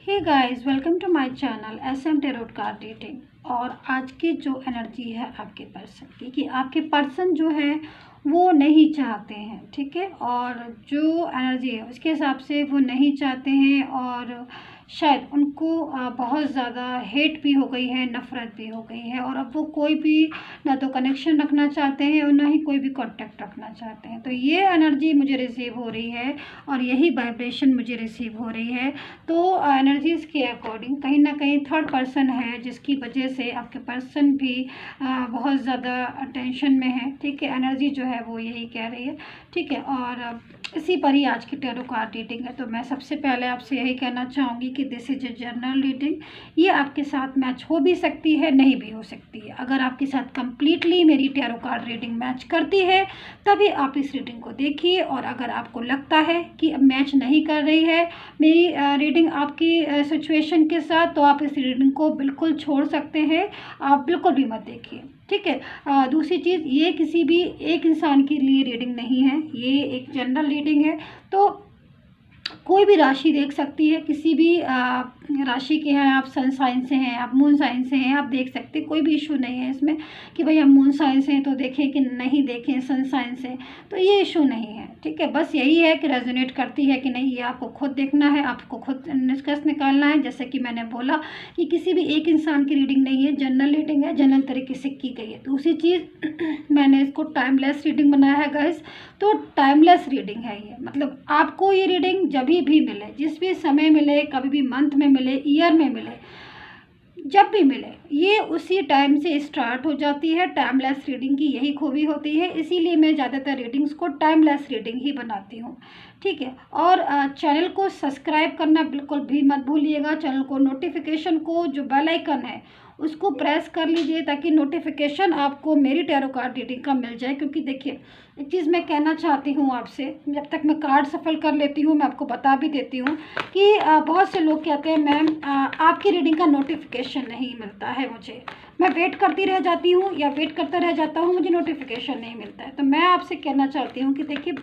Hey guys, welcome to my channel SM tarot card reading. और आज की जो एनर्जी है आपके पर्सन की, कि आपके पर्सन जो है वो नहीं चाहते हैं, ठीक है। और जो एनर्जी है उसके हिसाब से वो नहीं चाहते हैं, और शायद उनको बहुत ज़्यादा हेट भी हो गई है, नफ़रत भी हो गई है। और अब वो कोई भी ना तो कनेक्शन रखना चाहते हैं और ना ही कोई भी कांटेक्ट रखना चाहते हैं। तो ये एनर्जी मुझे रिसीव हो रही है और यही वाइब्रेशन मुझे रिसीव हो रही है। तो एनर्जीज़ के अकॉर्डिंग कहीं ना कहीं थर्ड पर्सन है, जिसकी वजह से आपके पर्सन भी बहुत ज़्यादा टेंशन में है, ठीक है। एनर्जी जो है वो यही कह रही है, ठीक है। और इसी पर ही आज की टैरो कार्ड रीडिंग है। तो मैं सबसे पहले आपसे यही कहना चाहूँगी कि this is a general reading. ये आपके साथ मैच हो भी सकती है, नहीं भी हो सकती है। अगर आपके साथ कंप्लीटली मेरी टैरो कार्ड रीडिंग मैच करती है तभी आप इस रीडिंग को देखिए। और अगर आपको लगता है कि मैच नहीं कर रही है मेरी रीडिंग आपकी सिचुएशन के साथ, तो आप इस रीडिंग को बिल्कुल छोड़ सकते हैं, आप बिल्कुल भी मत देखिए, ठीक है। दूसरी चीज़, ये किसी भी एक इंसान के लिए रीडिंग नहीं है, ये एक जनरल रीडिंग है। तो कोई भी राशि देख सकती है, किसी भी राशि के हैं आप, सन साइन से हैं, आप मून साइन से हैं, आप देख सकते हैं। कोई भी इशू नहीं है इसमें कि भाई हम मून साइन से हैं तो देखें कि नहीं देखें सन साइन से, तो ये इशू नहीं है, ठीक है। बस यही है कि रेजोनेट करती है कि नहीं, ये आपको खुद देखना है, आपको खुद निष्कर्ष निकालना है। जैसे कि मैंने बोला कि किसी भी एक इंसान की रीडिंग नहीं है, जनरल रीडिंग है, जनरल तरीके से की गई है। दूसरी चीज़ मैंने इसको टाइमलेस रीडिंग बनाया है गाइस। तो टाइमलेस रीडिंग है ये, मतलब आपको ये रीडिंग जब भी मिले, जिस भी समय मिले, कभी भी मंथ में मिले, ईयर में मिले, जब भी मिले, ये उसी टाइम से स्टार्ट हो जाती है। टाइमलेस रीडिंग की यही खूबी होती है, इसीलिए मैं ज़्यादातर रीडिंग्स को टाइमलेस रीडिंग ही बनाती हूँ, ठीक है। और चैनल को सब्सक्राइब करना बिल्कुल भी मत भूलिएगा। चैनल को नोटिफिकेशन को जो बेल आइकन है उसको प्रेस कर लीजिए, ताकि नोटिफिकेशन आपको मेरी टैरो कार्ड रीडिंग का मिल जाए। क्योंकि देखिए, एक चीज़ मैं कहना चाहती हूँ आपसे, जब तक मैं कार्ड सफल कर लेती हूँ मैं आपको बता भी देती हूँ कि बहुत से लोग कहते हैं मैम आपकी रीडिंग का नोटिफिकेशन नहीं मिलता है मुझे, मैं वेट करती रह जाती हूँ या वेट करता रह जाता हूँ, मुझे नोटिफिकेशन नहीं मिलता है। तो मैं आपसे कहना चाहती हूँ कि देखिए,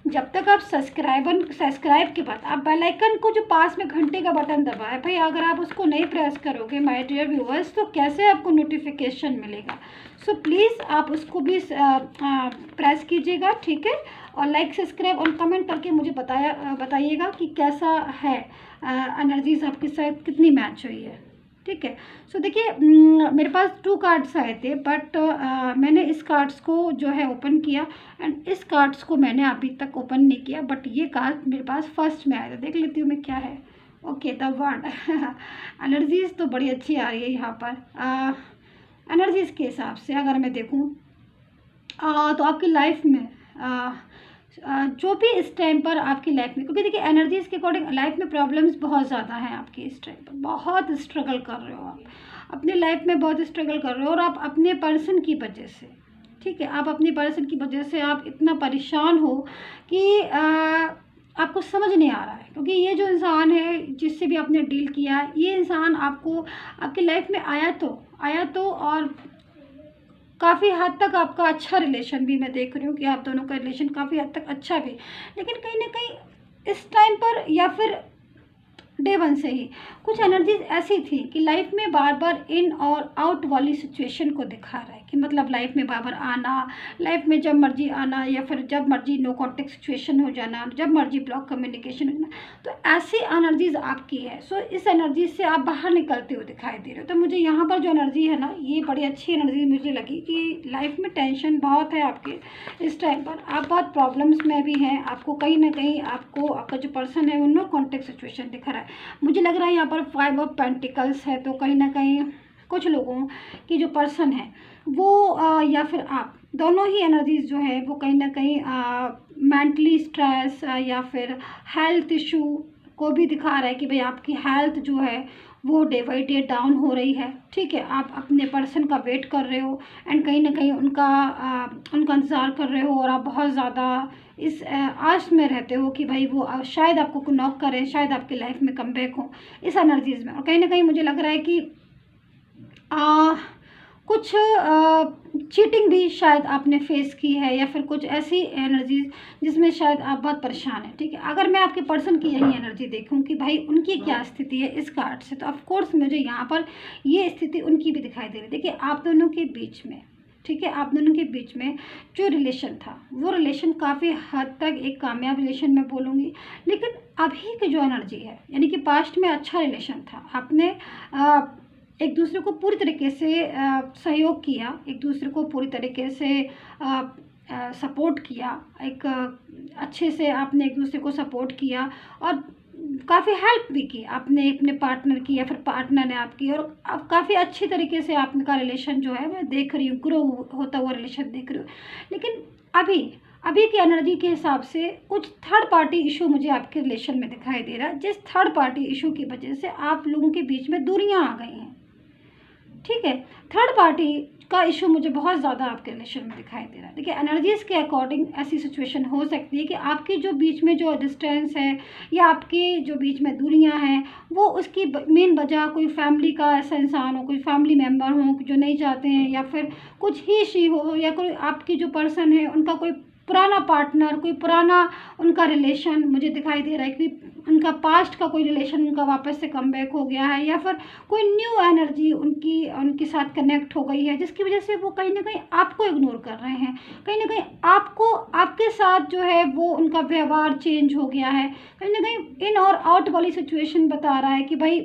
जब तक आप सब्सक्राइब के बाद आप बेल आइकन को जो पास में घंटे का बटन दबाए, भाई अगर आप उसको नहीं प्रेस करोगे माय डियर व्यूअर्स, तो कैसे आपको नोटिफिकेशन मिलेगा। सो प्लीज़ आप उसको भी प्रेस कीजिएगा, ठीक है। और लाइक, सब्सक्राइब और कमेंट करके मुझे बताइएगा कि कैसा है, एनर्जीज आपके साथ कितनी मैच हुई है, ठीक है। सो देखिए, मेरे पास 2 कार्ड्स आए थे, बट मैंने इस कार्ड्स को जो है ओपन किया, एंड इस कार्ड्स को मैंने अभी तक ओपन नहीं किया, बट ये कार्ड मेरे पास फर्स्ट में आया था। देख लेती हूँ मैं क्या है। ओके, द वर्ड एनर्जीज तो बड़ी अच्छी आ रही है यहाँ पर। एनर्जीज के हिसाब से अगर मैं देखूँ तो आपकी लाइफ में जो भी इस टाइम पर आपकी लाइफ में, क्योंकि देखिए एनर्जीज के अकॉर्डिंग लाइफ में प्रॉब्लम्स बहुत ज़्यादा हैं आपकी इस टाइम पर, बहुत स्ट्रगल कर रहे हो आप अपनी लाइफ में, बहुत स्ट्रगल कर रहे हो। और आप अपने पर्सन की वजह से, ठीक है, आप अपनी पर्सन की वजह से आप इतना परेशान हो कि आपको समझ नहीं आ रहा है। क्योंकि ये जो इंसान है जिससे भी आपने डील किया है, ये इंसान आपको आपकी लाइफ में आया तो और काफ़ी हद तक आपका अच्छा रिलेशन भी मैं देख रही हूँ कि आप दोनों का रिलेशन काफ़ी हद तक अच्छा भी, लेकिन कहीं ना कहीं इस टाइम पर या फिर डे वन से ही कुछ एनर्जीज ऐसी थी कि लाइफ में बार बार इन और आउट वाली सिचुएशन को दिखा रहा है। कि मतलब लाइफ में बार बार आना, लाइफ में जब मर्जी आना, या फिर जब मर्जी नो कॉन्टेक्ट सिचुएशन हो जाना, जब मर्जी ब्लॉक कम्युनिकेशन हो जाना। तो ऐसी एनर्जीज आपकी है। सो इस एनर्जी से आप बाहर निकलते हुए दिखाई दे रहे हो। तो मुझे यहाँ पर जो एनर्जी है ना, ये बड़ी अच्छी एनर्जी मुझे लगी कि लाइफ में टेंशन बहुत है आपके इस टाइम पर, आप बहुत प्रॉब्लम्स में भी हैं। आपको कहीं ना कहीं आपका जो पर्सन है वो नो कॉन्टेक्ट सिचुएशन दिखा रहा है। मुझे लग रहा है यहाँ पर 5 ऑफ पेंटिकल्स है। तो कहीं ना कहीं कुछ लोगों की जो पर्सन है वो या फिर आप दोनों ही एनर्जीज जो है वो कहीं ना कहीं मेंटली स्ट्रेस या फिर हेल्थ इशू को भी दिखा रहा है कि भाई आपकी हेल्थ जो है वो डे बाई डे डाउन हो रही है, ठीक है। आप अपने पर्सन का वेट कर रहे हो एंड कहीं ना कहीं उनका इंतज़ार कर रहे हो, और आप बहुत ज़्यादा इस आस में रहते हो कि भाई वो शायद आपको नॉक करें, शायद आपकी लाइफ में कमबैक हो इस एनर्जीज़ में। और कहीं ना कहीं मुझे लग रहा है कि कुछ चीटिंग भी शायद आपने फेस की है, या फिर कुछ ऐसी एनर्जी जिसमें शायद आप बहुत परेशान हैं, ठीक है। अगर मैं आपके पर्सन की यही एनर्जी देखूं कि भाई उनकी क्या स्थिति है इस कार्ड से, तो ऑफ कोर्स मुझे यहाँ पर ये स्थिति उनकी भी दिखाई दे रही है। देखिए आप दोनों के बीच में, ठीक है, आप दोनों के बीच में जो रिलेशन था वो रिलेशन काफ़ी हद तक एक कामयाब रिलेशन मैं बोलूँगी। लेकिन अभी की जो एनर्जी है, यानी कि पास्ट में अच्छा रिलेशन था, आपने एक दूसरे को पूरी तरीके से सहयोग किया, एक दूसरे को पूरी तरीके से सपोर्ट किया, एक अच्छे से आपने एक दूसरे को सपोर्ट किया और काफ़ी हेल्प भी की आपने अपने पार्टनर की, या फिर पार्टनर ने आपकी, और अब काफ़ी अच्छी तरीके से आपका रिलेशन जो है मैं देख रही हूँ, ग्रो होता हुआ रिलेशन देख रही हूँ। लेकिन अभी की एनर्जी के हिसाब से कुछ थर्ड पार्टी इशू मुझे आपके रिलेशन में दिखाई दे रहा है, जिस थर्ड पार्टी इशू की वजह से आप लोगों के बीच में दूरियां आ गई हैं, ठीक है। थर्ड पार्टी का इशू मुझे बहुत ज़्यादा आपके रिलेशन में दिखाई दे रहा है। देखिए एनर्जीज़ के अकॉर्डिंग ऐसी सिचुएशन हो सकती है कि आपकी जो बीच में जो डिस्टेंस है या आपकी जो बीच में दूरियां हैं, वो उसकी मेन वजह कोई फैमिली का ऐसा इंसान हो, कोई फैमिली मेम्बर हो जो नहीं चाहते हैं, या फिर कुछ ही शी हो, या कोई आपकी जो पर्सन है उनका कोई पुराना पार्टनर, कोई पुराना उनका रिलेशन मुझे दिखाई दे रहा है कि उनका पास्ट का कोई रिलेशन उनका वापस से कमबैक हो गया है, या फिर कोई न्यू एनर्जी उनके साथ कनेक्ट हो गई है, जिसकी वजह से वो कहीं ना कहीं आपको इग्नोर कर रहे हैं, कहीं ना कहीं आपको आपके साथ जो है वो उनका व्यवहार चेंज हो गया है, कहीं ना कहीं इन और आउट वाली सिचुएशन बता रहा है कि भाई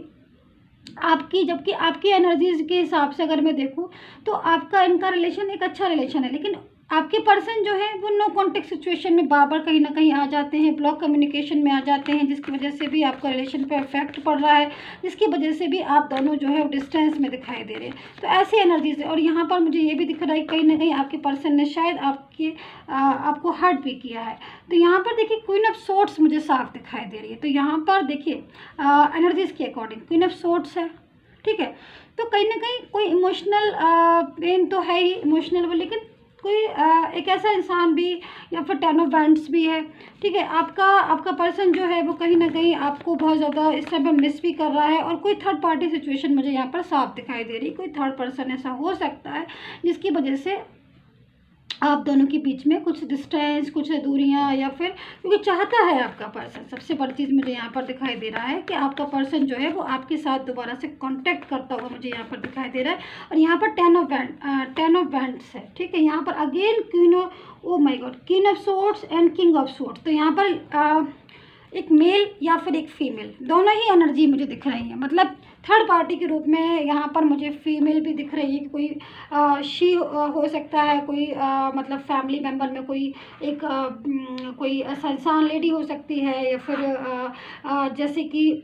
आपकी, जबकि आपकी एनर्जीज के हिसाब से अगर मैं देखूं तो आपका इनका रिलेशन एक अच्छा रिलेशन है, लेकिन आपके पर्सन जो है वो नो कॉन्टेक्ट सिचुएशन में बार कहीं ना कहीं आ जाते हैं, ब्लॉक कम्युनिकेशन में आ जाते हैं, जिसकी वजह से भी आपका रिलेशन पे इफेक्ट पड़ रहा है, जिसकी वजह से भी आप दोनों जो है वो डिस्टेंस में दिखाई दे रहे हैं। तो ऐसी एनर्जीज है। और यहाँ पर मुझे ये भी दिख रहा है कहीं ना कहीं आपके पर्सन ने शायद आपको हर्ट भी किया है। तो यहाँ पर देखिए क्वीन ऑफ सोर्ड्स मुझे साफ दिखाई दे रही है। तो यहाँ पर देखिए एनर्जीज के अकॉर्डिंग क्वीन ऑफ सोर्ड्स है, ठीक है। तो कहीं ना कहीं कोई इमोशनल पेन तो है ही, इमोशनल, लेकिन कोई एक ऐसा इंसान भी, या फिर 10 ऑफ वैंड्स भी है, ठीक है। आपका पर्सन जो है वो कहीं ना कहीं आपको बहुत ज़्यादा इस टाइम पर मिस भी कर रहा है, और कोई थर्ड पार्टी सिचुएशन मुझे यहाँ पर साफ दिखाई दे रही है। कोई थर्ड पर्सन ऐसा हो सकता है जिसकी वजह से आप दोनों के बीच में कुछ डिस्टेंस, कुछ दूरियां, या फिर क्योंकि चाहता है आपका पर्सन, सबसे बड़ी चीज़ मुझे यहाँ पर दिखाई दे रहा है कि आपका पर्सन जो है वो आपके साथ दोबारा से कांटेक्ट करता हुआ मुझे यहाँ पर दिखाई दे रहा है। और यहाँ पर 10 ऑफ वैंड्स है, ठीक है। यहाँ पर again oh my God, queen of swords and king of swords. तो यहाँ पर एक मेल या फिर एक फीमेल, दोनों ही एनर्जी मुझे दिख रही है। मतलब थर्ड पार्टी के रूप में यहाँ पर मुझे फीमेल भी दिख रही है कि कोई शी हो सकता है, कोई मतलब फैमिली मेम्बर में कोई कोई ऐसा इंसान, लेडी हो सकती है, या फिर जैसे कि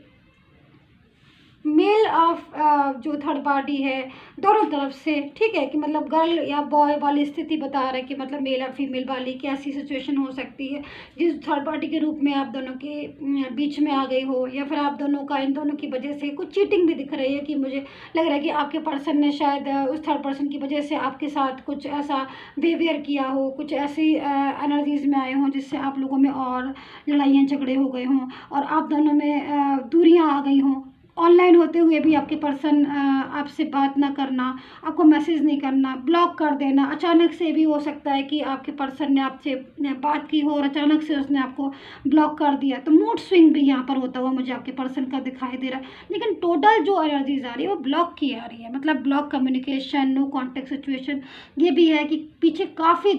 मेल ऑफ जो थर्ड पार्टी है दोनों तरफ से, ठीक है, कि मतलब गर्ल या बॉय वाली स्थिति बता रहा है कि मतलब मेल और फीमेल वाली कैसी सिचुएशन हो सकती है जिस थर्ड पार्टी के रूप में आप दोनों के बीच में आ गई हो, या फिर आप दोनों का इन दोनों की वजह से कुछ चीटिंग भी दिख रही है कि मुझे लग रहा है कि आपके पर्सन ने शायद उस थर्ड पर्सन की वजह से आपके साथ कुछ ऐसा बिहेवियर किया हो, कुछ ऐसी एनर्जीज में आए हों जिससे आप लोगों में और लड़ाइयाँ झगड़े हो गए हों, और आप दोनों में दूरियाँ आ गई हों। ऑनलाइन होते हुए भी आपके पर्सन आपसे बात ना करना, आपको मैसेज नहीं करना, ब्लॉक कर देना, अचानक से भी हो सकता है कि आपके पर्सन ने आपसे बात की हो और अचानक से उसने आपको ब्लॉक कर दिया। तो मूड स्विंग भी यहाँ पर होता हुआ मुझे आपके पर्सन का दिखाई दे रहा है। लेकिन टोटल जो एनर्जीज आ रही है वो ब्लॉक की आ रही है, मतलब block communication, no contact situation. ये भी है कि पीछे काफ़ी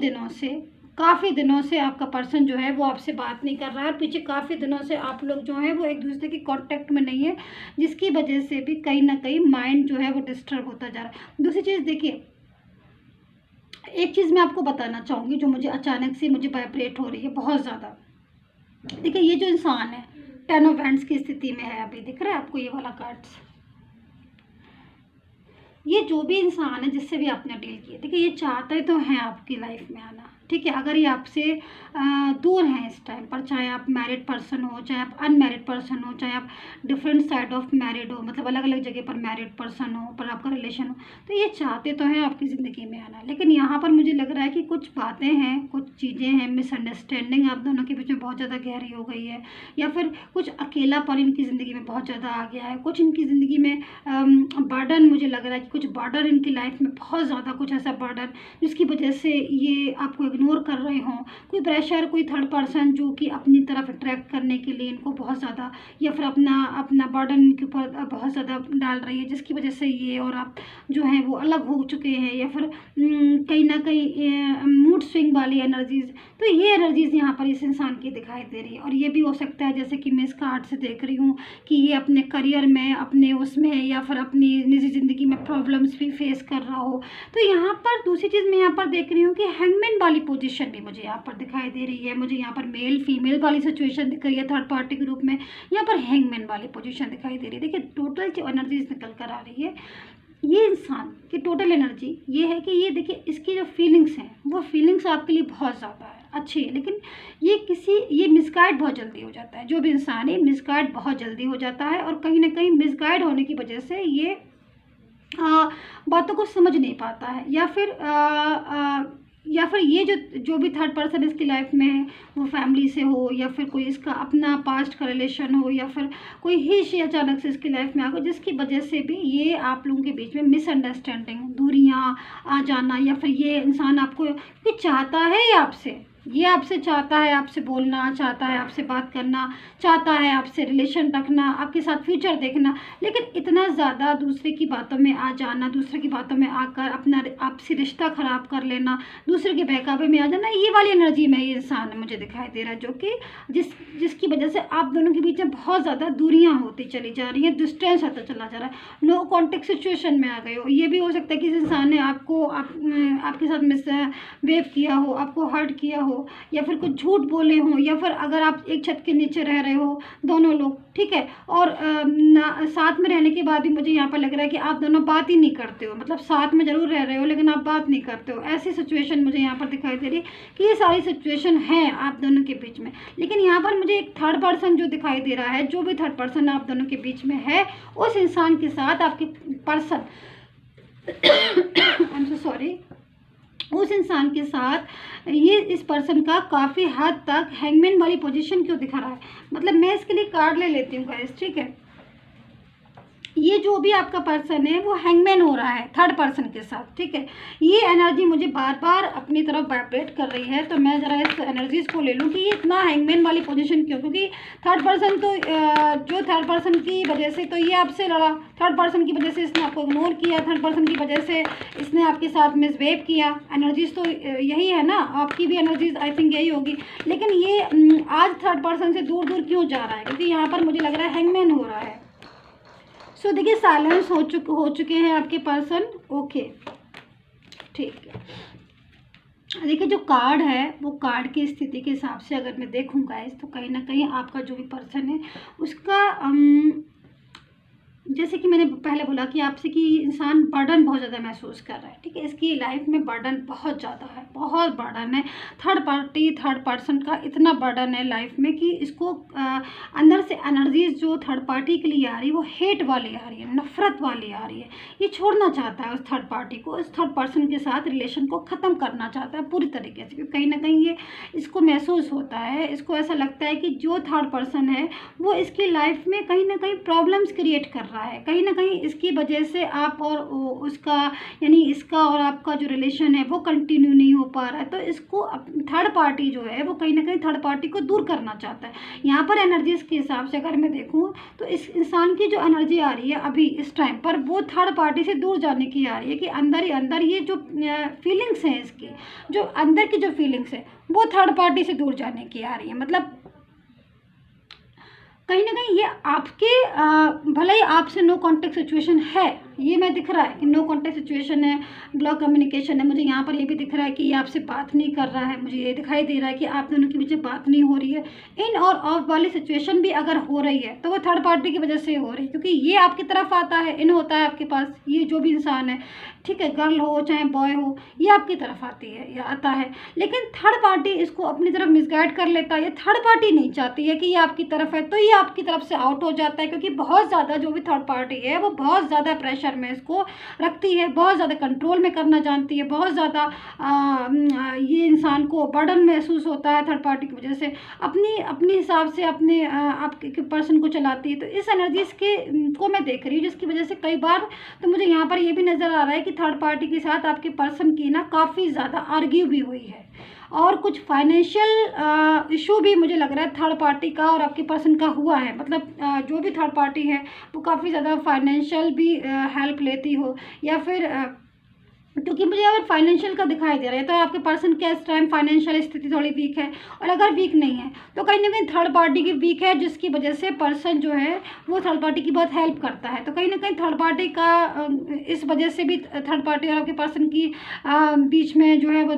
दिनों से आपका पर्सन जो है वो आपसे बात नहीं कर रहा है, और पीछे काफ़ी दिनों से आप लोग जो है वो एक दूसरे के कांटेक्ट में नहीं है, जिसकी वजह से भी कहीं ना कहीं माइंड जो है वो डिस्टर्ब होता जा रहा है। दूसरी चीज़ देखिए, एक चीज़ मैं आपको बताना चाहूँगी जो मुझे अचानक से मुझे वाइब्रेट हो रही है बहुत ज़्यादा। देखिए ये जो इंसान है 10 ऑफ वैंड्स की स्थिति में है, अभी दिख रहा है आपको ये वाला कार्ड्स, ये जो भी इंसान है जिससे भी आपने डील किया, देखिए ये चाहते तो हैं आपकी लाइफ में आना, ठीक है। अगर ये आपसे दूर हैं इस टाइम पर, चाहे आप मैरिड पर्सन हो, चाहे आप अनमैरिड पर्सन हो, चाहे आप डिफरेंट साइड ऑफ मैरिड हो, मतलब अलग अलग जगह पर मैरिड पर्सन हो, पर आपका रिलेशन हो, तो ये चाहते तो हैं आपकी ज़िंदगी में आना, लेकिन यहाँ पर मुझे लग रहा है कि कुछ बातें हैं, कुछ चीज़ें हैं, मिसअंडरस्टैंडिंग आप दोनों के बीच में बहुत ज़्यादा गहरी हो गई है, या फिर कुछ अकेलापन इनकी ज़िंदगी में बहुत ज़्यादा आ गया है, कुछ इनकी ज़िंदगी में बर्डन, मुझे लग रहा है कि कुछ बर्डन इनकी लाइफ में, बहुत ज़्यादा कुछ ऐसा बर्डन जिसकी वजह से ये आपको इग्नोर कर रहे हों, कोई प्रेशर, कोई थर्ड पर्सन जो कि अपनी तरफ अट्रैक्ट करने के लिए इनको बहुत ज़्यादा, या फिर अपना बर्डन इनके ऊपर बहुत ज़्यादा डाल रही है, जिसकी वजह से ये और आप जो हैं वो अलग हो चुके हैं, या फिर कहीं ना कहीं मूड स्विंग वाली एनर्जीज। तो ये एनर्जीज यहाँ पर इस इंसान की दिखाई दे रही है। और ये भी हो सकता है, जैसे कि मैं इस कार्ड से देख रही हूँ, कि ये अपने करियर में, अपने उसमें, या फिर अपनी निजी ज़िंदगी में प्रॉब्लम्स भी फेस कर रहा हो। तो यहाँ पर दूसरी चीज़ मैं यहाँ पर देख रही हूँ कि हैंगमैन वाली पोजीशन भी मुझे यहाँ पर दिखाई दे रही है। मुझे यहाँ पर मेल फीमेल वाली सिचुएशन दिख रही है थर्ड पार्टी के रूप में, यहाँ पर हैंगमैन वाली पोजीशन दिखाई दे रही है। देखिए टोटल जो एनर्जीज निकल कर आ रही है, ये इंसान की टोटल एनर्जी ये है कि ये देखिए, इसकी जो फीलिंग्स हैं वो फीलिंग्स आपके लिए बहुत ज़्यादा है, अच्छी है, लेकिन ये मिसगाइड बहुत जल्दी हो जाता है। जो भी इंसान है मिसगाइड बहुत जल्दी हो जाता है, और कहीं ना कहीं मिसगाइड होने की वजह से ये बातों को समझ नहीं पाता है, या फिर ये जो भी थर्ड पर्सन इसकी लाइफ में है, वो फैमिली से हो, या फिर कोई इसका अपना पास्ट का रिलेशन हो, या फिर कोई हिच अचानक से इसकी लाइफ में आ गई, जिसकी वजह से भी ये आप लोगों के बीच में मिसअंडरस्टैंडिंग, दूरियां आ जाना, या फिर ये इंसान आपको कि चाहता है ये आपसे चाहता है, आपसे बोलना चाहता है, आपसे बात करना चाहता है, आपसे रिलेशन रखना, आपके साथ फ्यूचर देखना, लेकिन इतना ज़्यादा दूसरे की बातों में आ जाना, दूसरे की बातों में आकर अपना आपसे रिश्ता ख़राब कर लेना, दूसरे के बहकावे में आ जाना, ये वाली एनर्जी में ये इंसान मुझे दिखाई दे रहा है, जो कि जिसकी वजह से आप दोनों के बीच में बहुत ज़्यादा दूरियाँ होती चली जा रही हैं, डिस्टेंस आता चला जा रहा है, नो कॉन्टेक्ट सिचुएशन में आ गए हो। ये भी हो सकता है कि इस इंसान ने आपके साथ मिसबिहेव किया हो, आपको हर्ट किया हो, या फिर कुछ झूठ बोले हो, या फिर अगर आप एक छत के नीचे रह रहे हो दोनों लोग, ठीक है, और साथ में रहने के बाद भी मुझे यहाँ पर लग रहा है कि आप दोनों बात ही नहीं करते हो, मतलब साथ में ज़रूर रह रहे हो लेकिन आप बात नहीं करते हो, ऐसी सिचुएशन मुझे यहाँ पर दिखाई दे रही है कि ये सारी सिचुएशन है आप दोनों के बीच में। लेकिन यहाँ पर मुझे एक थर्ड पर्सन जो दिखाई दे रहा है, जो भी थर्ड पर्सन आप दोनों के बीच में है, उस इंसान के साथ आपके person I am so sorry, उस इंसान के साथ ये इस पर्सन का काफ़ी हद तक हैंगमैन वाली पोजीशन क्यों दिखा रहा है। मतलब मैं इसके लिए कार्ड ले लेती हूँ गाइस, ठीक है। ये जो भी आपका पर्सन है वो हैंगमैन हो रहा है थर्ड पर्सन के साथ, ठीक है। ये एनर्जी मुझे बार बार अपनी तरफ वाइब्रेट कर रही है, तो मैं ज़रा इस एनर्जीज को ले लूँ कि ये इतना हैंगमैन वाली पोजीशन क्यों, क्योंकि थर्ड पर्सन तो जो थर्ड पर्सन की वजह से तो ये आपसे लड़ा, थर्ड पर्सन की वजह से इसने आपको इग्नोर किया, थर्ड पर्सन की वजह से इसने आपके साथ मिसबिहेव किया। एनर्जीज तो यही है ना, आपकी भी एनर्जीज आई थिंक यही होगी। लेकिन ये आज थर्ड पर्सन से दूर दूर क्यों जा रहा है, क्योंकि यहाँ पर मुझे लग रहा है हैंगमैन हो रहा है। सो देखिए साइलेंस हो चुके हैं आपके पर्सन, ओके ठीक है। देखिए जो कार्ड है वो कार्ड की स्थिति के हिसाब से अगर मैं देखूँ गाइस, तो कहीं ना कहीं आपका जो भी पर्सन है उसका जैसे कि मैंने पहले बोला कि आपसे कि इंसान बर्डन बहुत ज़्यादा महसूस कर रहा है, ठीक है। इसकी लाइफ में बर्डन बहुत ज़्यादा है, बहुत बर्डन है। थर्ड पर्सन का इतना बर्डन है लाइफ में कि इसको अंदर से एनर्जीज जो थर्ड पार्टी के लिए आ रही है वो हेट वाली आ रही है, नफरत वाली आ रही है। ये छोड़ना चाहता है उस थर्ड पार्टी को, उस थर्ड पर्सन के साथ रिलेशन को ख़त्म करना चाहता है पूरी तरीके से, क्योंकि कहीं ना कहीं ये इसको महसूस होता है, इसको ऐसा लगता है कि जो थर्ड पर्सन है वो इसकी लाइफ में कहीं ना कहीं प्रॉब्लम्स क्रिएट कर रहा है, कहीं ना कहीं इसकी वजह से आप और उसका यानी इसका और आपका जो रिलेशन है वो कंटिन्यू नहीं हो पा रहा है। तो इसको थर्ड पार्टी जो है वो कहीं ना कहीं थर्ड पार्टी को दूर करना चाहता है। यहाँ पर एनर्जीज के हिसाब से अगर मैं देखूँ तो इस इंसान की जो एनर्जी आ रही है अभी इस टाइम पर वो थर्ड पार्टी से दूर जाने की आ रही है, कि अंदर ही अंदर ये जो फीलिंग्स हैं, इसकी जो अंदर की जो फीलिंग्स है वो थर्ड पार्टी से दूर जाने की आ रही है। मतलब कहीं ना कहीं ये आपके भले ही आपसे नो कॉन्टेक्ट सिचुएशन है, ये मैं दिख रहा है कि नो कॉन्टेक्ट सिचुएशन है, ब्लॉक कम्युनिकेशन है। मुझे यहाँ पर ये भी दिख रहा है कि ये आपसे बात नहीं कर रहा है। मुझे ये दिखाई दे रहा है कि आप दोनों के बीच बात नहीं हो रही है। इन और ऑफ वाली सिचुएशन भी अगर हो रही है तो वो थर्ड पार्टी की वजह से हो रही है, क्योंकि ये आपकी तरफ आता है, इन होता है आपके पास, ये जो भी इंसान है, ठीक है, गर्ल हो चाहे बॉय हो, ये आपकी तरफ आती है या आता है। लेकिन थर्ड पार्टी इसको अपनी तरफ मिसगाइड कर लेता है। ये थर्ड पार्टी नहीं चाहती है कि ये आपकी तरफ है, तो ये आपकी तरफ से आउट हो जाता है, क्योंकि बहुत ज़्यादा जो भी थर्ड पार्टी है वो बहुत ज़्यादा प्रेशर में इसको रखती है, बहुत ज़्यादा कंट्रोल में करना जानती है, बहुत ज़्यादा ये इंसान को बर्डन महसूस होता है थर्ड पार्टी की वजह से, अपने हिसाब से अपने आपके पर्सन को चलाती है। तो इस एनर्जीज के को मैं देख रही हूँ, जिसकी वजह से कई बार तो मुझे यहाँ पर ये भी नज़र आ रहा है कि थर्ड पार्टी के साथ आपके पर्सन की ना काफ़ी ज़्यादा आर्ग्यू भी हुई है, और कुछ फाइनेंशियल इशू भी मुझे लग रहा है थर्ड पार्टी का और आपके पर्सन का हुआ है। मतलब जो भी थर्ड पार्टी है वो काफ़ी ज़्यादा फाइनेंशियल भी हेल्प लेती हो, या फिर क्योंकि मुझे अगर फाइनेंशियल का दिखाई दे रहा है तो आपके पर्सन के इस टाइम फाइनेंशियल स्थिति थोड़ी वीक है, और अगर वीक नहीं है तो कहीं ना कहीं थर्ड पार्टी की वीक है, जिसकी वजह से पर्सन जो है वो थर्ड पार्टी की बहुत हेल्प करता है। तो कहीं ना कहीं थर्ड पार्टी का इस वजह से भी थर्ड पार्टी और आपके पर्सन की बीच में जो है वो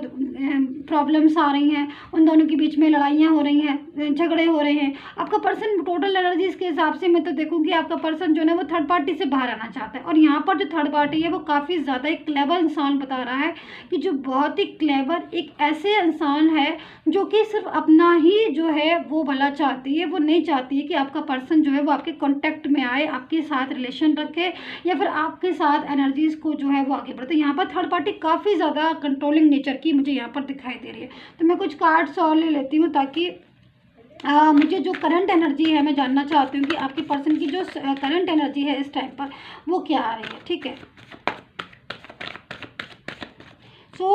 प्रॉब्लम्स आ रही हैं, उन दोनों के बीच में लड़ाइयाँ हो रही हैं, झगड़े हो रहे हैं। आपका पर्सन टोटल एनर्जीज के हिसाब से मैं तो देखूँगी आपका पर्सन जो है वो थर्ड पार्टी से बाहर आना चाहता है, और यहाँ पर जो थर्ड पार्टी है वो काफ़ी ज़्यादा एक क्लेवर इंसान बता रहा है कि जो बहुत ही क्लेवर एक ऐसे इंसान है जो कि सिर्फ अपना ही जो है वो भला चाहती है, वो नहीं चाहती है कि आपका पर्सन जो है वो आपके कांटेक्ट में आए, आपके साथ रिलेशन रखे, या फिर आपके साथ एनर्जीज को जो है वो आगे बढ़े। तो यहाँ पर थर्ड पार्टी काफ़ी ज़्यादा कंट्रोलिंग नेचर की मुझे यहाँ पर दिखाई दे रही है। तो मैं कुछ कार्ड्स और ले लेती हूँ ताकि मुझे जो करंट एनर्जी है मैं जानना चाहती हूँ कि आपके पर्सन की जो करंट एनर्जी है इस टाइम पर वो क्या आ रही है। ठीक है, सो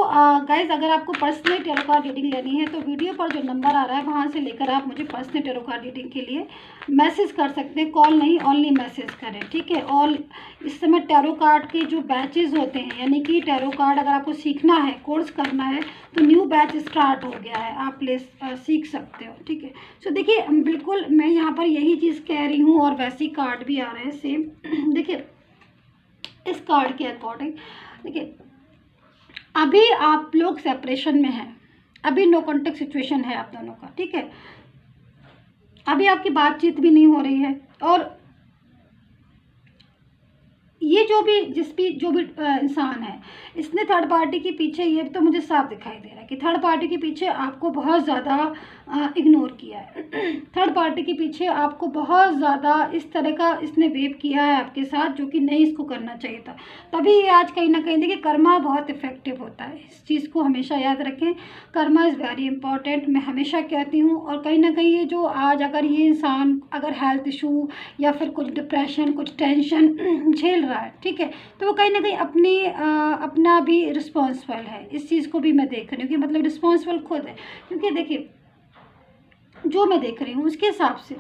गाइज, अगर आपको पर्सनल टैरो कार्ड रीडिंग लेनी है तो वीडियो पर जो नंबर आ रहा है वहाँ से लेकर आप मुझे पर्सनल टैरो कार्ड रीडिंग के लिए मैसेज कर सकते हैं, कॉल नहीं, ओनली मैसेज करें। ठीक है, और इस समय टैरो कार्ड के जो बैचेस होते हैं, यानी कि टैरो कार्ड अगर आपको सीखना है, कोर्स करना है, तो न्यू बैच स्टार्ट हो गया है, आप सीख सकते हो। ठीक है, सो देखिए, बिल्कुल मैं यहाँ पर यही चीज़ कह रही हूँ, और वैसे ही कार्ड भी आ रहे हैं सेम। देखिए, इस कार्ड के अकॉर्डिंग देखिए, अभी आप लोग सेपरेशन में हैं, अभी नो कॉन्टेक्ट सिचुएशन है आप दोनों का। ठीक है, अभी आपकी बातचीत भी नहीं हो रही है, और ये जो भी इंसान है, इसने थर्ड पार्टी के पीछे, ये तो मुझे साफ दिखाई दे रहा है कि थर्ड पार्टी के पीछे आपको बहुत ज़्यादा इग्नोर किया है। थर्ड पार्टी के पीछे आपको बहुत ज़्यादा इस तरह का इसने वेव किया है आपके साथ, जो कि नहीं इसको करना चाहिए था। तभी ये आज कहीं ना कहीं देखिए, कर्मा बहुत इफेक्टिव होता है, इस चीज़ को हमेशा याद रखें। कर्मा इज़ वेरी इंपॉर्टेंट, मैं हमेशा कहती हूँ। और कहीं ना कहीं ये जो आज अगर ये इंसान अगर हेल्थ इशू या फिर कुछ डिप्रेशन, कुछ टेंशन झेल रहा है, ठीक है, तो वो कहीं ना कहीं अपना भी रिस्पॉन्सिबल है। इस चीज़ को भी मैं देख रही हूँ कि मतलब रिस्पॉन्सिबल खुद है, क्योंकि देखिए जो मैं देख रही हूँ उसके हिसाब से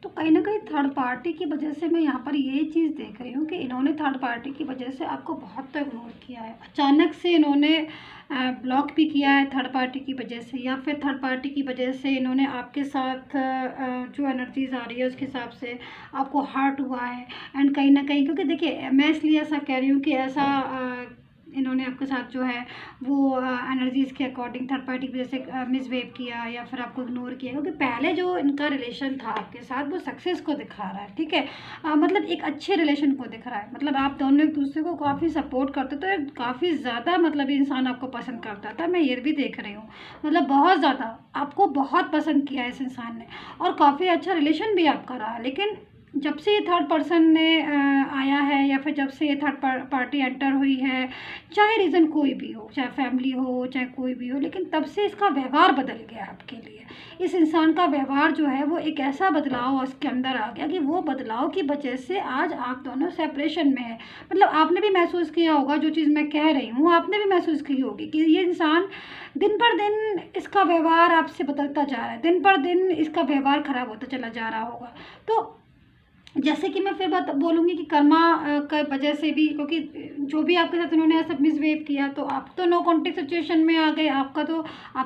तो कहीं ना कहीं थर्ड पार्टी की वजह से मैं यहाँ पर ये चीज़ देख रही हूँ कि इन्होंने थर्ड पार्टी की वजह से आपको बहुत तो इग्नोर किया है, अचानक से इन्होंने ब्लॉक भी किया है थर्ड पार्टी की वजह से, या फिर थर्ड पार्टी की वजह से इन्होंने आपके साथ जो एनर्जीज आ रही है उसके हिसाब से आपको हर्ट हुआ है। एंड कहीं ना कहीं, क्योंकि देखिए मैं इसलिए ऐसा कह रही हूँ कि ऐसा इन्होंने आपके साथ जो है वो एनर्जीज़ के अकॉर्डिंग थर्ड पार्टी की वजह से मिसबिहेव किया या फिर आपको इग्नोर किया, क्योंकि पहले जो इनका रिलेशन था आपके साथ वो सक्सेस को दिखा रहा है। ठीक है, मतलब एक अच्छे रिलेशन को दिख रहा है, मतलब आप दोनों एक दूसरे को काफ़ी सपोर्ट करते, तो काफ़ी ज़्यादा मतलब इंसान आपको पसंद करता था, मैं ये भी देख रही हूँ। मतलब बहुत ज़्यादा आपको बहुत पसंद किया इस इंसान ने, और काफ़ी अच्छा रिलेशन भी आपका रहा। लेकिन जब से ये थर्ड पर्सन ने आया है, या फिर जब से ये थर्ड पार्टी एंटर हुई है, चाहे रीज़न कोई भी हो, चाहे फैमिली हो, चाहे कोई भी हो, लेकिन तब से इसका व्यवहार बदल गया आपके लिए। इस इंसान का व्यवहार जो है वो एक ऐसा बदलाव उसके अंदर आ गया कि वो बदलाव की वजह से आज आप दोनों सेपरेशन में है। मतलब आपने भी महसूस किया होगा, जो चीज़ मैं कह रही हूँ आपने भी महसूस की होगी कि ये इंसान दिन पर दिन इसका व्यवहार आपसे बदलता जा रहा है, दिन पर दिन इसका व्यवहार ख़राब होता चला जा रहा होगा। तो जैसे कि मैं फिर बात बोलूँगी कि कर्मा का वजह से भी, क्योंकि जो भी आपके साथ उन्होंने ऐसा मिसबिहेव किया तो आप तो नो कॉन्टेक्ट सिचुएशन में आ गए, आप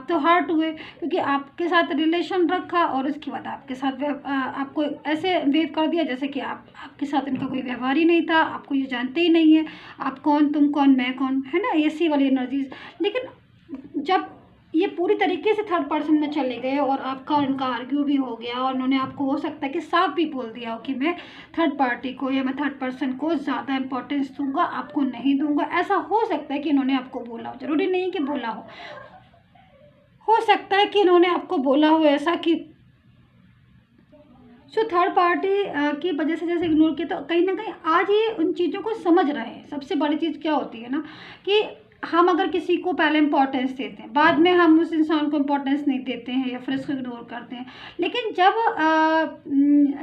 तो हर्ट हुए, क्योंकि आपके साथ रिलेशन रखा और उसके बाद आपके साथ आपको ऐसे बिहेव कर दिया जैसे कि आपके साथ इनका कोई व्यवहार ही नहीं था, आपको ये जानते ही नहीं है, आप कौन, तुम कौन, मैं कौन, है ना, ऐसी वाली एनर्जीज। लेकिन जब ये पूरी तरीके से थर्ड पर्सन में चले गए और आपका उनका आर्ग्यू भी हो गया और उन्होंने आपको हो सकता है कि साफ भी बोल दिया हो कि मैं थर्ड पार्टी को या मैं थर्ड पर्सन को ज़्यादा इंपॉर्टेंस दूंगा, आपको नहीं दूंगा, ऐसा हो सकता है कि इन्होंने आपको बोला हो, ज़रूरी नहीं कि बोला हो सकता है कि इन्होंने आपको बोला हो ऐसा कि जो थर्ड पार्टी की वजह से जैसे इग्नोर किया, तो कहीं ना कहीं आज ये उन चीज़ों को समझ रहे हैं। सबसे बड़ी चीज़ क्या होती है ना कि हम अगर किसी को पहले इम्पोर्टेंस देते हैं, बाद में हम उस इंसान को इम्पोर्टेंस नहीं देते हैं या फिर उसको इग्नोर करते हैं, लेकिन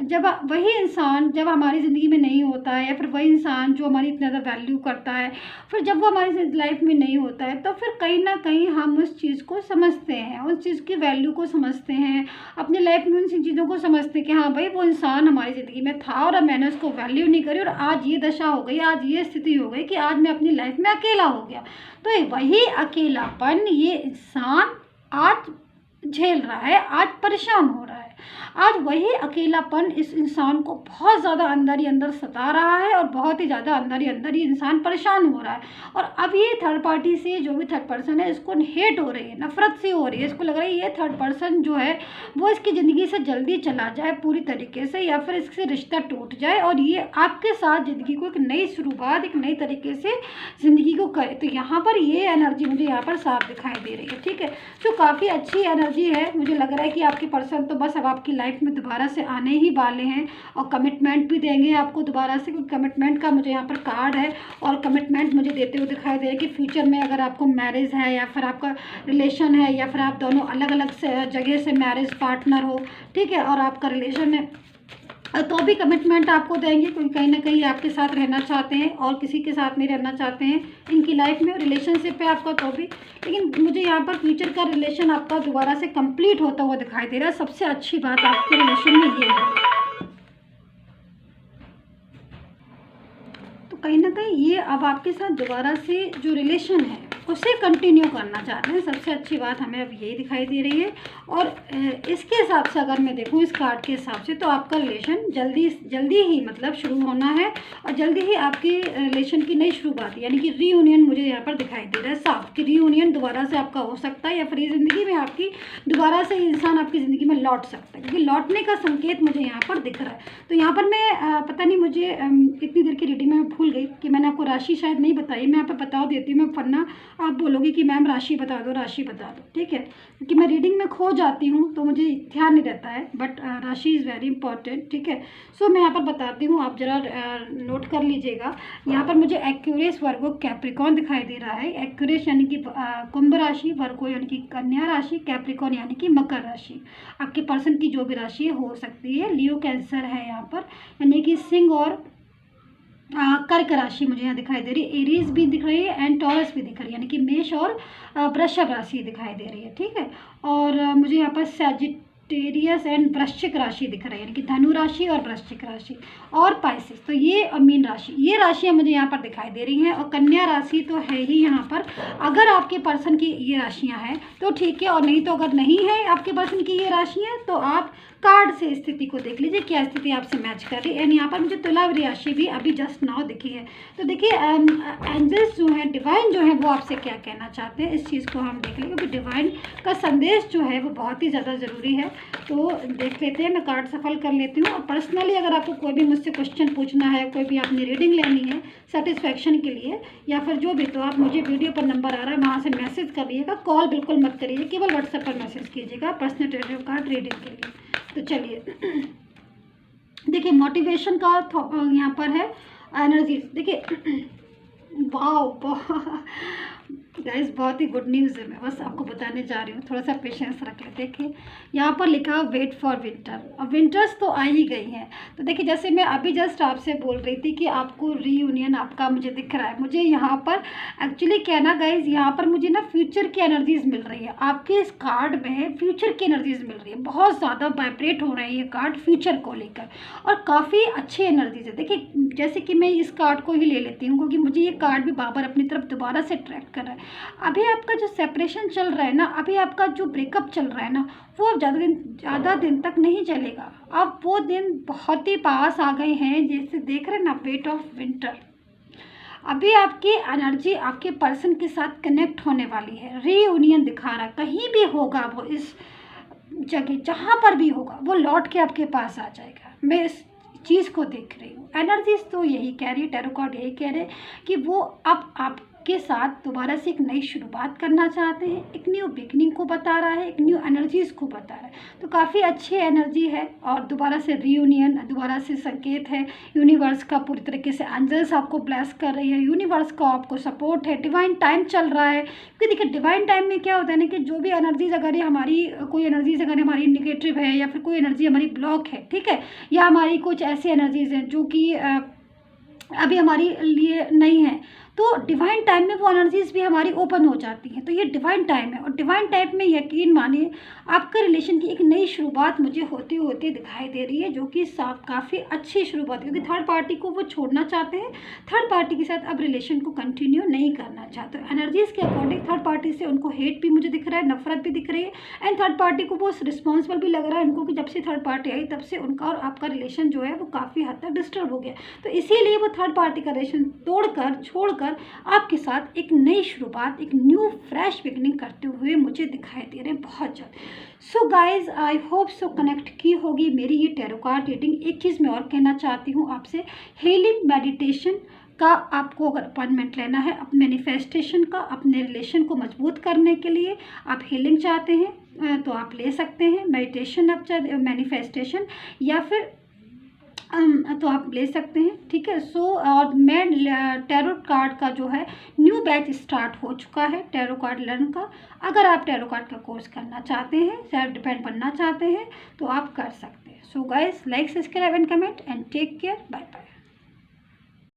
जब वही इंसान जब हमारी ज़िंदगी में नहीं होता है या फिर वही इंसान जो हमारी इतना ज़्यादा वैल्यू करता है, फिर जब वो हमारी लाइफ में नहीं होता है, तो फिर कहीं ना कहीं हम उस चीज़ को समझते हैं, उस चीज़ की वैल्यू को समझते हैं, अपनी लाइफ में उन चीज़ों को समझते हैं कि हाँ भाई वो इंसान हमारी ज़िंदगी में था और अब मैंने उसको वैल्यू नहीं करी और आज ये दशा हो गई, आज ये स्थिति हो गई कि आज मैं अपनी लाइफ में अकेला हो गया। तो वही अकेलापन ये इंसान आज झेल रहा है, आज परेशान हो रहा है, आज वही अकेलापन इस इंसान को बहुत ज़्यादा अंदर ही अंदर सता रहा है और बहुत ही ज़्यादा अंदर ही अंदर ये इंसान परेशान हो रहा है। और अब ये थर्ड पार्टी से जो भी थर्ड पर्सन है इसको हेट हो रही है, नफरत सी हो रही है, इसको लग रहा है ये थर्ड पर्सन जो है वो इसकी ज़िंदगी से जल्दी चला जाए पूरी तरीके से, या फिर इससे रिश्ता टूट जाए और ये आपके साथ ज़िंदगी को एक नई शुरुआत, एक नई तरीके से ज़िंदगी को करे। तो यहाँ पर ये एनर्जी मुझे यहाँ पर साफ दिखाई दे रही है, ठीक है। तो काफ़ी अच्छी एनर्जी है, मुझे लग रहा है कि आपके पर्सन तो बस अब आपकी लाइफ में दोबारा से आने ही वाले हैं और कमिटमेंट भी देंगे आपको दोबारा से, क्योंकि कमिटमेंट का मुझे यहाँ पर कार्ड है और कमिटमेंट मुझे देते हुए दिखाई दे रहा है कि फ्यूचर में अगर आपको मैरिज है या फिर आपका रिलेशन है या फिर आप दोनों अलग अलग जगह से मैरिज पार्टनर हो, ठीक है, और आपका रिलेशन है, तो भी कमिटमेंट आपको देंगे, क्योंकि कहीं ना कहीं आपके साथ रहना चाहते हैं और किसी के साथ नहीं रहना चाहते हैं इनकी लाइफ में, रिलेशनशिप है आपका तो भी। लेकिन मुझे यहाँ पर फ्यूचर का रिलेशन आपका दोबारा से कंप्लीट होता हुआ दिखाई दे रहा है। सबसे अच्छी बात आपके रिलेशन में ये है, तो कहीं ना कहीं ये अब आपके साथ दोबारा से जो रिलेशन है उसे कंटिन्यू करना चाहते हैं। सबसे अच्छी बात हमें अब यही दिखाई दे रही है। और इसके हिसाब से अगर मैं देखूँ इस कार्ड के हिसाब से, तो आपका रिलेशन जल्दी ही मतलब शुरू होना है और जल्दी ही आपकी रिलेशन की नई शुरुआत यानी कि रीयूनियन मुझे यहाँ पर दिखाई दे रहा है साफ कि रीयूनियन दोबारा से आपका हो सकता है या फिर ज़िंदगी में आपकी दोबारा से इंसान आपकी ज़िंदगी में लौट सकता है, क्योंकि लौटने का संकेत मुझे यहाँ पर दिख रहा है। तो यहाँ पर मैं पता नहीं मुझे इतनी देर की रीडिंग में भूल गई कि मैंने आपको राशि शायद नहीं बताई, मैं यहाँ पर बता देती हूँ। मैं पढ़ना आप बोलोगे कि मैम राशि बता दो, राशि बता दो, ठीक है, क्योंकि मैं रीडिंग में खो जाती हूँ तो मुझे ध्यान नहीं रहता है, बट राशि इज़ वेरी इंपॉर्टेंट, ठीक है। सो मैं यहाँ पर बताती हूँ, आप ज़रा नोट कर लीजिएगा। यहाँ पर मुझे एक्यूरेस वर्गो कैप्रिकॉन दिखाई दे रहा है। एक्यूरेस यानी कि कुंभ राशि, वर्गो यानी कि कन्या राशि, कैप्रिकॉन यानी कि मकर राशि। आपके पर्सन की जो भी राशि हो सकती है। लियो कैंसर है यहाँ पर, यानी कि सिंह और कर्क राशि मुझे यहाँ दिखाई दे रही है। एरीज भी दिख रही है एंड टॉरस भी दिख रही है, यानी कि मेष और वृषभ राशि दिखाई दे रही है, ठीक है। और मुझे यहाँ पर सैजिटेरियस एंड वृश्चिक राशि दिख रही है, यानी कि धनु राशि और वृश्चिक राशि और पाइसेस, तो ये मीन राशि, ये राशियाँ मुझे यहाँ पर दिखाई दे रही हैं। और कन्या राशि तो है ही यहाँ पर, अगर आपके पर्सन की ये राशियाँ हैं तो ठीक है, और नहीं तो अगर नहीं है आपके पर्सन की ये राशियाँ तो आप कार्ड से स्थिति को देख लीजिए क्या स्थिति आपसे मैच कर रही है। एंड यहाँ पर मुझे तुला राशि भी अभी जस्ट नाउ दिखी है। तो देखिए एंजल्स जो है, डिवाइन जो है, वो आपसे क्या कहना चाहते हैं, इस चीज़ को हम देख लेंगे, क्योंकि डिवाइन का संदेश जो है वो बहुत ही ज़्यादा ज़रूरी है। तो देख लेते हैं, मैं कार्ड सफल कर लेती हूँ। और पर्सनली अगर आपको कोई भी मुझसे क्वेश्चन पूछना है, कोई भी आपने रीडिंग लेनी है सेटिस्फैक्शन के लिए या फिर जो भी, तो आप मुझे वीडियो पर नंबर आ रहा है वहाँ से मैसेज करिएगा, कॉल बिल्कुल मत करिए, केवल व्हाट्सएप पर मैसेज कीजिएगा पर्सनल टेरेटिव कार्ड रीडिंग के लिए। तो चलिए देखिए, मोटिवेशन का यहाँ पर है एनर्जी। देखिए वाओ, गाइस बहुत ही गुड न्यूज़ है, मैं बस आपको बताने जा रही हूँ, थोड़ा सा पेशेंस रख ले। देखिए यहाँ पर लिखा है वेट फॉर विंटर। अब विंटर्स तो आ ही गई हैं। तो देखिए जैसे मैं अभी जस्ट आपसे बोल रही थी कि आपको रीयूनियन आपका मुझे दिख रहा है, मुझे यहाँ पर एक्चुअली क्या ना गाइस, यहाँ पर मुझे ना फ्यूचर की एनर्जीज मिल रही है। आपके इस कार्ड में फ्यूचर की एनर्जीज मिल रही है, बहुत ज़्यादा वाइब्रेट हो रहा है ये कार्ड फ्यूचर को लेकर, और काफ़ी अच्छी एनर्जीज है। देखिए जैसे कि मैं इस कार्ड को ही ले लेती हूँ क्योंकि मुझे ये कार्ड भी बार अपनी तरफ दोबारा से अट्रैक्ट कर रहा है। अभी आपका जो सेपरेशन चल रहा है ना, अभी आपका जो ब्रेकअप चल रहा है ना, वो अब ज़्यादा दिन तक नहीं चलेगा। अब वो दिन बहुत ही पास आ गए हैं, जैसे देख रहे हैं ना, वेट ऑफ विंटर। अभी आपकी एनर्जी आपके पर्सन के साथ कनेक्ट होने वाली है, रीयूनियन दिखा रहा है। कहीं भी होगा वो, इस जगह जहाँ पर भी होगा वो लौट के आपके पास आ जाएगा। मैं इस चीज़ को देख रही हूँ। एनर्जीज तो यही कह रही है, टैरो कार्ड यही कह रहे हैं कि वो अब आपके साथ दोबारा से एक नई शुरुआत करना चाहते हैं, एक न्यू बिगनिंग को बता रहा है, एक न्यू एनर्जीज को बता रहा है। तो काफ़ी अच्छी एनर्जी है और दोबारा से रीयूनियन, दोबारा से संकेत है यूनिवर्स का। पूरी तरीके से एंजल्स आपको ब्लेस कर रही है, यूनिवर्स का आपको सपोर्ट है, डिवाइन टाइम चल रहा है। क्योंकि देखिए डिवाइन टाइम में क्या होता है ना कि जो भी एनर्जीज अगर ये हमारी कोई एनर्जीज अगर हमारी निगेटिव है या फिर कोई एनर्जी हमारी ब्लॉक है, ठीक है, या हमारी कुछ ऐसी एनर्जीज हैं जो कि अभी हमारी लिए नहीं है, तो डिवाइन टाइम में वो एनर्जीज भी हमारी ओपन हो जाती हैं। तो ये डिवाइन टाइम है, और डिवाइन टाइम में यकीन मानिए आपका रिलेशन की एक नई शुरुआत मुझे होती होती दिखाई दे रही है, जो कि काफ़ी अच्छी शुरुआत है। क्योंकि थर्ड पार्टी को वो छोड़ना चाहते हैं, थर्ड पार्टी के साथ अब रिलेशन को कंटिन्यू नहीं करना चाहते। एनर्जीज के अकॉर्डिंग थर्ड पार्टी से उनको हेट भी मुझे दिख रहा है, नफरत भी दिख रही है, एंड थर्ड पार्टी को वो रिस्पॉन्सिबल भी लग रहा है उनको कि जब से थर्ड पार्टी आई तब से उनका और आपका रिलेशन जो है वो काफ़ी हद तक डिस्टर्ब हो गया। तो इसीलिए वो थर्ड पार्टी का रिलेशन तोड़कर छोड़कर आपके साथ एक नई शुरुआत, एक न्यू फ्रेश बिगनिंग करते हुए मुझे दिखाई दे रहे हैं बहुत जल्द। So guys I hope so connect की होगी मेरी ये टैरो कार्ड रीडिंग। एक चीज़ मैं और कहना चाहती हूँ आपसे, हीलिंग मेडिटेशन का आपको अगर अपॉइंटमेंट लेना है, अपने मैनिफेस्टेशन का, अपने रिलेशन को मजबूत करने के लिए आप हीलिंग चाहते हैं तो आप ले सकते हैं। मेडिटेशन आप चाहते, मैनिफेस्टेशन या फिर तो आप ले सकते हैं, ठीक है। सो और मैं टैरो कार्ड का जो है न्यू बैच स्टार्ट हो चुका है टैरो कार्ड लर्न का। अगर आप टैरो कार्ड का कोर्स करना चाहते हैं, सेल्फ डिपेंड बनना चाहते हैं, तो आप कर सकते हैं। So guys, like, subscribe and comment and take care, bye.